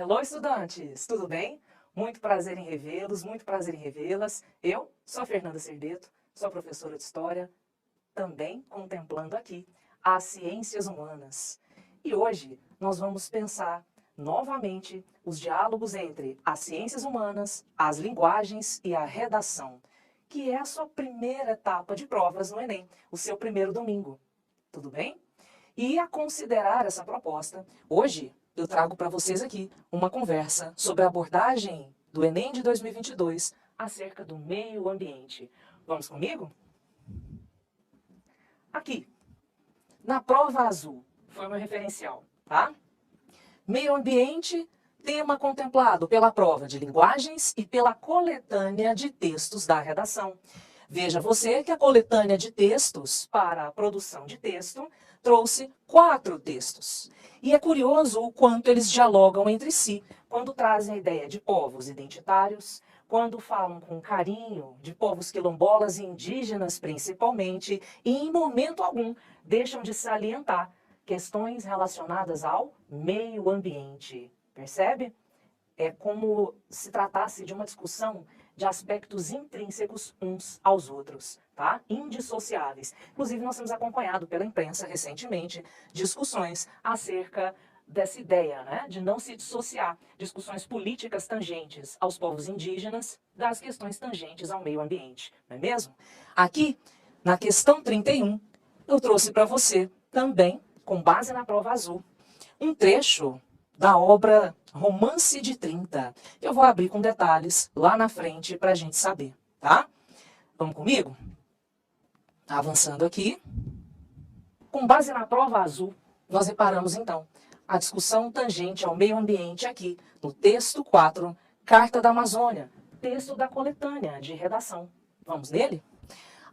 Hello, estudantes! Tudo bem? Muito prazer em revê-los, muito prazer em revê-las. Eu sou a Fernanda Cerdeto, sou professora de História, também contemplando aqui as ciências humanas. E hoje nós vamos pensar novamente os diálogos entre as ciências humanas, as linguagens e a redação, que é a sua primeira etapa de provas no Enem, o seu primeiro domingo. Tudo bem? E a considerar essa proposta, hoje eu trago para vocês aqui uma conversa sobre a abordagem do Enem de 2022 acerca do meio ambiente. Vamos comigo? Aqui, na prova azul, foi o meu referencial, tá? Meio ambiente, tema contemplado pela prova de linguagens e pela coletânea de textos da redação. Veja você que a coletânea de textos para a produção de texto trouxe 4 textos. E é curioso o quanto eles dialogam entre si, quando trazem a ideia de povos identitários, quando falam com carinho de povos quilombolas e indígenas principalmente, e em momento algum deixam de salientar questões relacionadas ao meio ambiente. Percebe? É como se tratasse de uma discussão de aspectos intrínsecos uns aos outros, tá? Indissociáveis. Inclusive, nós temos acompanhado pela imprensa recentemente discussões acerca dessa ideia, né, de não se dissociar discussões políticas tangentes aos povos indígenas das questões tangentes ao meio ambiente, não é mesmo? Aqui, na questão 31, eu trouxe para você também, com base na prova azul, um trecho da obra Romance de 30. Eu vou abrir com detalhes lá na frente para a gente saber, tá? Vamos comigo? Avançando aqui. Com base na prova azul, nós reparamos então a discussão tangente ao meio ambiente aqui, no texto 4, Carta da Amazônia, texto da coletânea de redação. Vamos nele?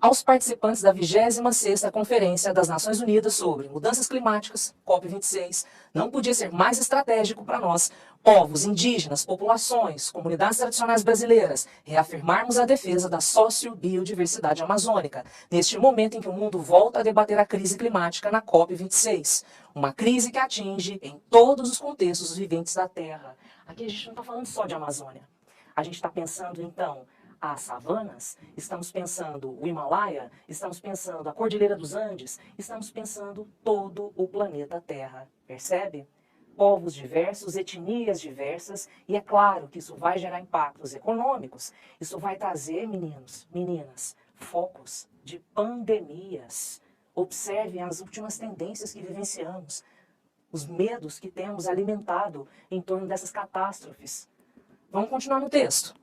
Aos participantes da 26ª Conferência das Nações Unidas sobre Mudanças Climáticas, COP26, não podia ser mais estratégico para nós, povos indígenas, populações, comunidades tradicionais brasileiras, reafirmarmos a defesa da sociobiodiversidade amazônica, neste momento em que o mundo volta a debater a crise climática na COP26, uma crise que atinge em todos os contextos os viventes da Terra. Aqui a gente não está falando só de Amazônia, a gente está pensando então as savanas, estamos pensando o Himalaia, estamos pensando a Cordilheira dos Andes, estamos pensando todo o planeta Terra, percebe? Povos diversos, etnias diversas, e é claro que isso vai gerar impactos econômicos, isso vai trazer, meninos, meninas, focos de pandemias. Observem as últimas tendências que vivenciamos, os medos que temos alimentado em torno dessas catástrofes. Vamos continuar no texto.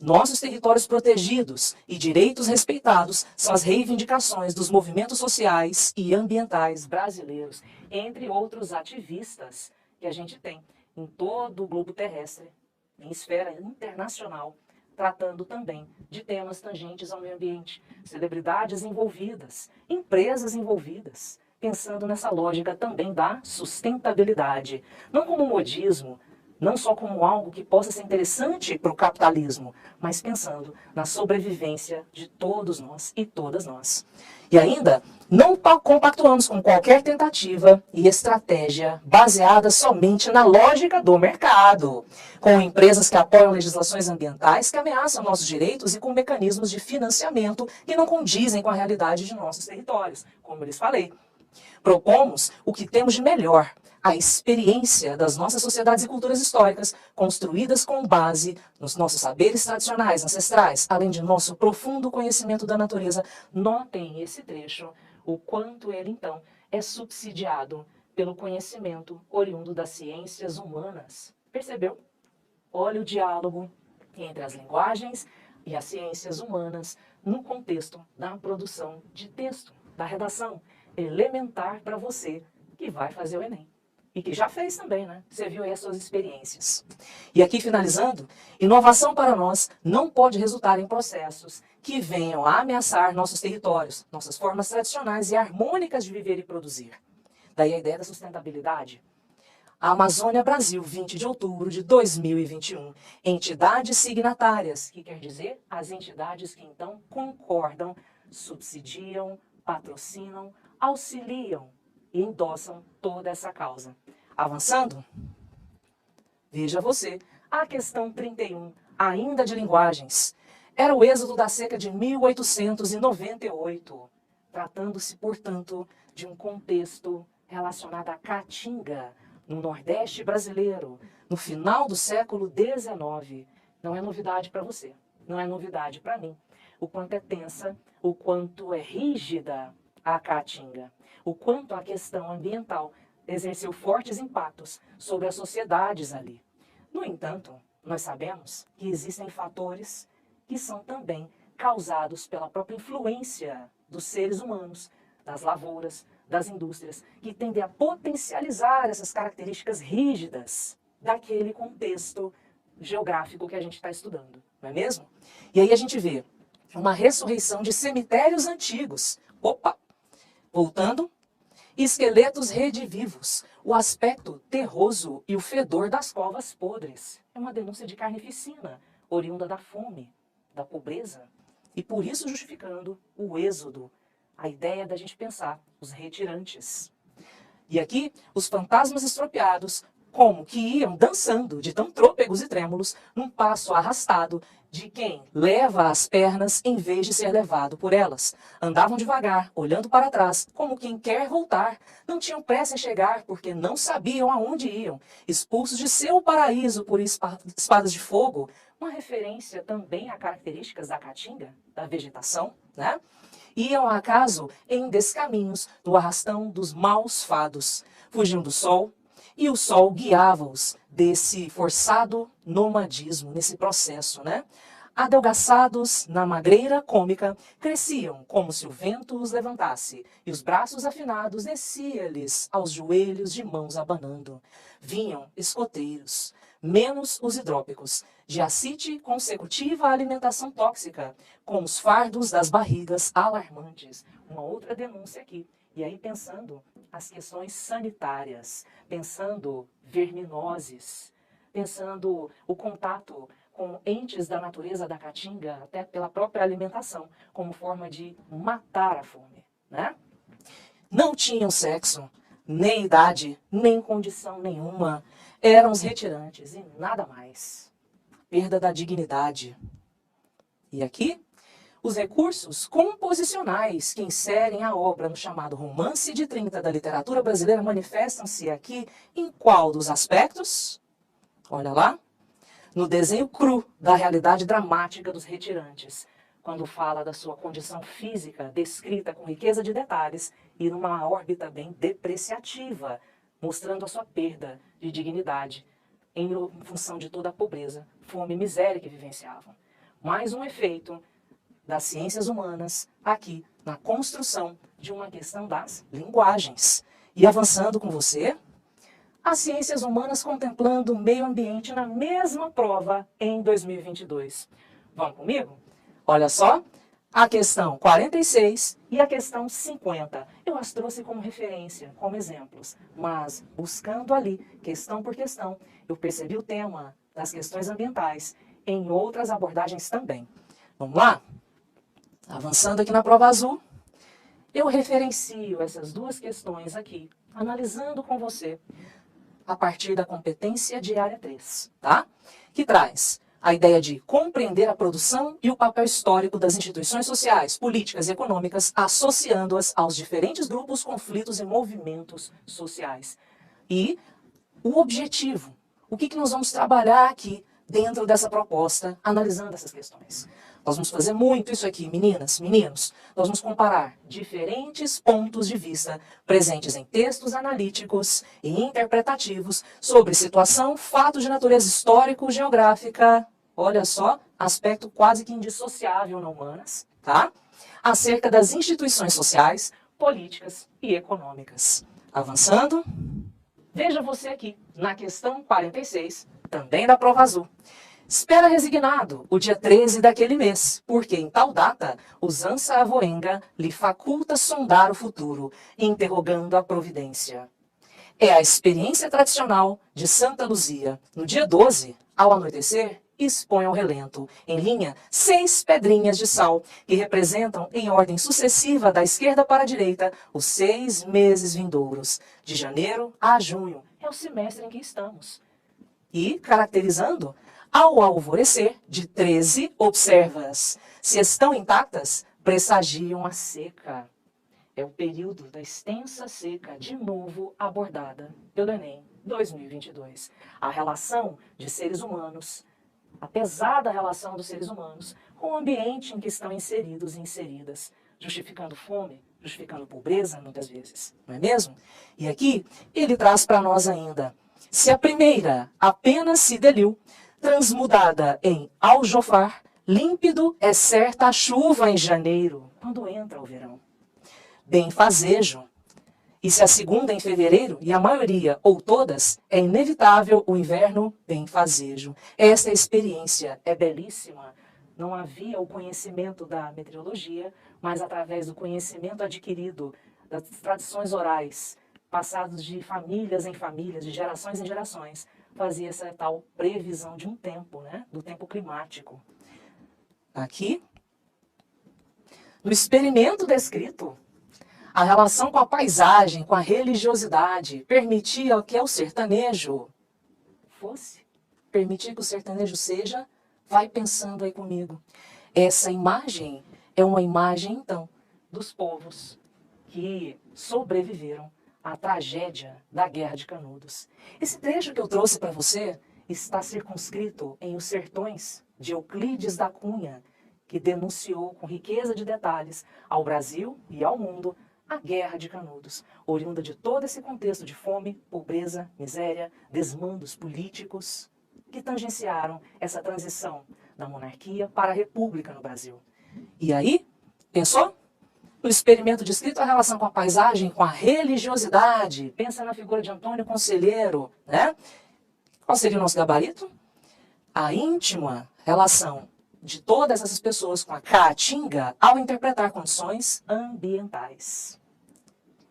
Nossos territórios protegidos e direitos respeitados são as reivindicações dos movimentos sociais e ambientais brasileiros, entre outros ativistas que a gente tem em todo o globo terrestre, em esfera internacional, tratando também de temas tangentes ao meio ambiente, celebridades envolvidas, empresas envolvidas, pensando nessa lógica também da sustentabilidade, não como modismo, não só como algo que possa ser interessante para o capitalismo, mas pensando na sobrevivência de todos nós e todas nós. E ainda, não compactuamos com qualquer tentativa e estratégia baseada somente na lógica do mercado, com empresas que apoiam legislações ambientais que ameaçam nossos direitos e com mecanismos de financiamento que não condizem com a realidade de nossos territórios, como eu lhes falei. Propomos o que temos de melhor, a experiência das nossas sociedades e culturas históricas, construídas com base nos nossos saberes tradicionais, ancestrais, além de nosso profundo conhecimento da natureza. Notem esse trecho, o quanto ele, então, é subsidiado pelo conhecimento oriundo das ciências humanas. Percebeu? Olha o diálogo entre as linguagens e as ciências humanas no contexto da produção de texto, da redação elementar para você que vai fazer o Enem. E que já fez também, né? Você viu aí as suas experiências. E aqui finalizando, inovação para nós não pode resultar em processos que venham a ameaçar nossos territórios, nossas formas tradicionais e harmônicas de viver e produzir. Daí a ideia da sustentabilidade. A Amazônia Brasil, 20 de outubro de 2021. Entidades signatárias, que quer dizer as entidades que então concordam, subsidiam, patrocinam, auxiliam e endossam toda essa causa. Avançando? Veja você, a questão 31, ainda de linguagens. Era o êxodo da seca de 1898, tratando-se, portanto, de um contexto relacionado à Caatinga, no Nordeste brasileiro, no final do século XIX. Não é novidade para você, não é novidade para mim. O quanto é tensa, o quanto é rígida a Caatinga, o quanto a questão ambiental exerceu fortes impactos sobre as sociedades ali. No entanto, nós sabemos que existem fatores que são também causados pela própria influência dos seres humanos, das lavouras, das indústrias, que tendem a potencializar essas características rígidas daquele contexto geográfico que a gente está estudando, não é mesmo? E aí a gente vê uma ressurreição de cemitérios antigos. Opa! Voltando, esqueletos redivivos, o aspecto terroso e o fedor das covas podres. É uma denúncia de carnificina, oriunda da fome, da pobreza, e por isso justificando o êxodo, a ideia da gente pensar os retirantes. E aqui, os fantasmas estropiados, como que iam dançando de tão trôpegos e trêmulos, num passo arrastado de quem leva as pernas em vez de ser levado por elas. Andavam devagar, olhando para trás, como quem quer voltar. Não tinham pressa em chegar, porque não sabiam aonde iam. Expulsos de seu paraíso por espadas de fogo, uma referência também a características da caatinga, da vegetação, né? Iam acaso em descaminhos, no arrastão dos maus fados. Fugiam do sol, e o sol guiava-os desse forçado nomadismo, nesse processo, né? Adelgaçados na magreira cômica, cresciam como se o vento os levantasse, e os braços afinados descia-lhes aos joelhos de mãos abanando. Vinham escoteiros, menos os hidrópicos, de acite consecutiva à alimentação tóxica, com os fardos das barrigas alarmantes. Uma outra denúncia aqui. E aí pensando as questões sanitárias, pensando verminoses, pensando o contato com entes da natureza da caatinga, até pela própria alimentação, como forma de matar a fome, né? Não tinham sexo, nem idade, nem condição nenhuma. Eram os retirantes e nada mais. Perda da dignidade. E aqui, os recursos composicionais que inserem a obra no chamado romance de 30 da literatura brasileira manifestam-se aqui em qual dos aspectos? Olha lá. No desenho cru da realidade dramática dos retirantes, quando fala da sua condição física descrita com riqueza de detalhes e numa órbita bem depreciativa, mostrando a sua perda de dignidade em função de toda a pobreza, fome e miséria que vivenciavam. Mais um efeito das ciências humanas aqui na construção de uma questão das linguagens. E avançando com você, as ciências humanas contemplando o meio ambiente na mesma prova em 2022. Vamos comigo? Olha só, a questão 46 e a questão 50. Eu as trouxe como referência, como exemplos, mas buscando ali, questão por questão, eu percebi o tema das questões ambientais em outras abordagens também. Vamos lá? Avançando aqui na prova azul, eu referencio essas duas questões aqui, analisando com você a partir da competência de área 3, tá? Que traz a ideia de compreender a produção e o papel histórico das instituições sociais, políticas e econômicas, associando-as aos diferentes grupos, conflitos e movimentos sociais. E o objetivo, o que nós vamos trabalhar aqui dentro dessa proposta, analisando essas questões. Nós vamos fazer muito isso aqui, meninas, meninos. Nós vamos comparar diferentes pontos de vista presentes em textos analíticos e interpretativos sobre situação, fato de natureza histórico-geográfica, olha só, aspecto quase que indissociável na humanas, tá? Acerca das instituições sociais, políticas e econômicas. Avançando, veja você aqui, na questão 46, também da prova azul. Espera resignado o dia 13 daquele mês, porque em tal data, usança avoenga lhe faculta sondar o futuro, interrogando a providência. É a experiência tradicional de Santa Luzia. No dia 12, ao anoitecer, expõe ao relento, em linha, 6 pedrinhas de sal, que representam, em ordem sucessiva da esquerda para a direita, os 6 meses vindouros, de janeiro a junho. É o semestre em que estamos. E, caracterizando, ao alvorecer de 13, observas, se estão intactas, pressagiam a seca. É o período da extensa seca, de novo abordada pelo Enem 2022. A relação de seres humanos, a pesada relação dos seres humanos com o ambiente em que estão inseridos e inseridas, justificando fome, justificando pobreza, muitas vezes, não é mesmo? E aqui ele traz para nós ainda, se a primeira apenas se deliu, transmudada em aljofar, límpido é certa a chuva em janeiro, quando entra o verão. Benfazejo. E se a segunda em fevereiro, e a maioria ou todas, é inevitável o inverno benfazejo. Esta experiência é belíssima. Não havia o conhecimento da meteorologia, mas através do conhecimento adquirido, das tradições orais, passados de famílias em famílias, de gerações em gerações, fazia essa tal previsão de um tempo, né? Do tempo climático. Aqui, no experimento descrito, a relação com a paisagem, com a religiosidade, permitia que o sertanejo fosse. Permitir que o sertanejo seja, vai pensando aí comigo. Essa imagem é uma imagem, então, dos povos que sobreviveram à tragédia da Guerra de Canudos. Esse trecho que eu trouxe para você está circunscrito em Os Sertões, de Euclides da Cunha, que denunciou com riqueza de detalhes ao Brasil e ao mundo a Guerra de Canudos, oriunda de todo esse contexto de fome, pobreza, miséria, desmandos políticos que tangenciaram essa transição da monarquia para a república no Brasil. E aí, pensou? No experimento descrito, a relação com a paisagem, com a religiosidade. Pensa na figura de Antônio Conselheiro, né? Qual seria o nosso gabarito? A íntima relação de todas essas pessoas com a caatinga ao interpretar condições ambientais.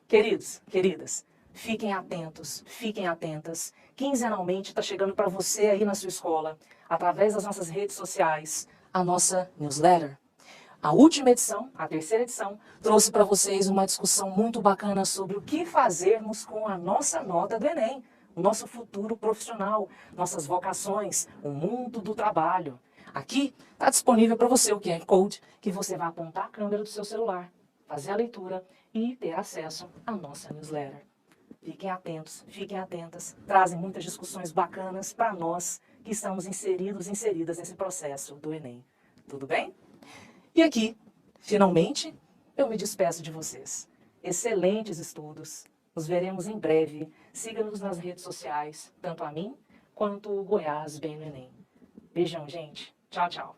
Queridos, queridas, fiquem atentos, fiquem atentas. Quinzenalmente está chegando para você aí na sua escola, através das nossas redes sociais, a nossa newsletter. A última edição, a terceira edição, trouxe para vocês uma discussão muito bacana sobre o que fazermos com a nossa nota do Enem, o nosso futuro profissional, nossas vocações, o mundo do trabalho. Aqui está disponível para você o QR Code, que você vai apontar a câmera do seu celular, fazer a leitura e ter acesso à nossa newsletter. Fiquem atentos, fiquem atentas, trazem muitas discussões bacanas para nós que estamos inseridos e inseridas nesse processo do Enem. Tudo bem? E aqui, finalmente, eu me despeço de vocês. Excelentes estudos, nos veremos em breve. Siga-nos nas redes sociais, tanto a mim quanto o Goiás Bem no Enem. Beijão, gente. Tchau, tchau.